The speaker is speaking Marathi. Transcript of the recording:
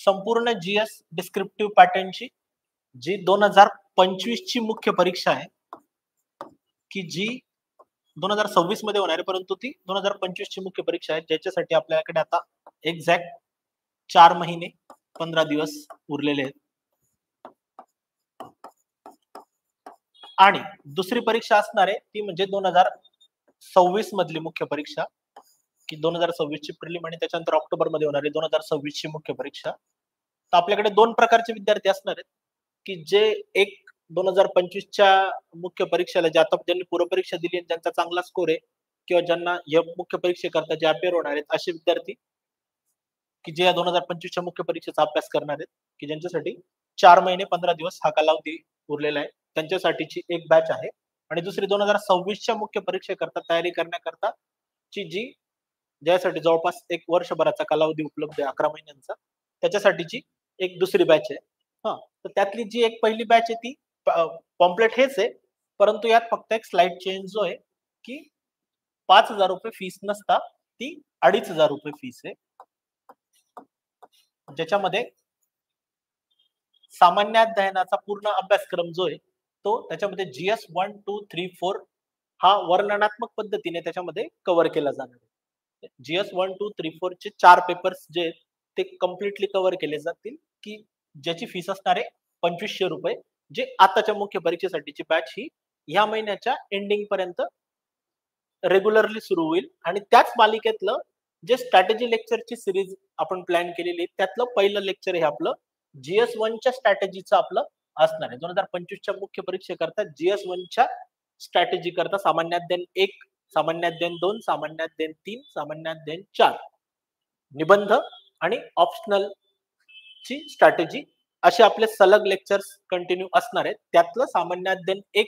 संपूर्ण जीएस डिस्क्रिप्टिव्ह पॅटर्नची जी 2025 ची मुख्य परीक्षा आहे, की जी 2026 मध्ये होणार आहे, परंतु ती 2025 ची मुख्य परीक्षा आहे, ज्याच्यासाठी आपल्याकडे आता एक्झॅक्ट 4 महिने 15 दिवस उरलेले आहेत. आणि दुसरी परीक्षा असणार आहे ती म्हणजे 2026 मधली मुख्य परीक्षा, की 2026 ची प्रिलिम आणि त्याच्यानंतर ऑक्टोबर मध्ये होणारी 2026 ची मुख्य परीक्षा. तर आपल्याकडे दोन प्रकारचे विद्यार्थी असणार आहेत, की जे एक 2025 च्या मुख्य परीक्षेला जे आता ज्यांनी पूर्वपरीक्षा दिली आणि ज्यांचा चांगला स्कोर आहे किंवा ज्यांना या मुख्य परीक्षेकरता जे अपेअर होणार आहेत असे विद्यार्थी, की जे या 2025 च्या मुख्य परीक्षेचा अभ्यास करणार आहेत, की ज्यांच्यासाठी 4 महिने 15 दिवस हा कालावधी उरलेला आहे. त्यांच्यासाठीची एक बॅच आहे आणि दुसरी 2026 च्या मुख्य परीक्षेकरता तयारी करण्याकरता ची जी ज्यासाठी जवळपास एक वर्षभराचा कालावधी उपलब्ध आहे 11 महिन्यांचा, त्याच्यासाठीची एक दुसरी बॅच आहे. हां, तर त्यातली जी एक पहिली बॅच आहे ती पॉम्पलेट हेच आहे, परंतु यात फक्त एक स्लाइड चेंज जो आहे, की ₹5,000 फीस नसता ती ₹2,500 फीस आहे. ज्याच्यामध्ये सामान्य अध्ययनाचा पूर्ण अभ्यासक्रम जो आहे, तो त्याच्यामध्ये जीएस 1, 2, 3, 4 हा वर्णनात्मक पद्धतीने त्याच्यामध्ये कव्हर केला जाणार आहे. जीएस 1, 2, 3, 4 चे 4 पेपर्स जे आहेत, ते कंप्लीटली कव्हर केले जातील, की ज्याची फीस असणार आहे ₹2,500, जे आताच्या मुख्य परीक्षेसाठीची बॅच ही ह्या महिन्याच्या एंडिंग पर्यंत रेग्युलरली सुरू होईल आणि त्याच मालिकेतलं जे स्ट्रॅटेजी लेक्चरची सिरीज आपण प्लॅन केलेली आहे, त्यातलं पहिलं लेक्चर हे आपलं जीएस 1 च्या स्ट्रॅटेजीचं आपलं असणार आहे. 2025 च्या मुख्य परीक्षेकरता जीएस 1 च्या स्ट्रॅटेजी करता सामान्य अध्ययन 1, सामान्य अध्ययन 2, सामान्य अध्ययन 3, सामान्य अध्ययन 4, निबंध आणि ऑप्शनल ची स्ट्रॅटेजी असे आपले सलग लेक्चर्स कंटिन्यू असणार आहेत. त्यातलं सामान्य अध्ययन 1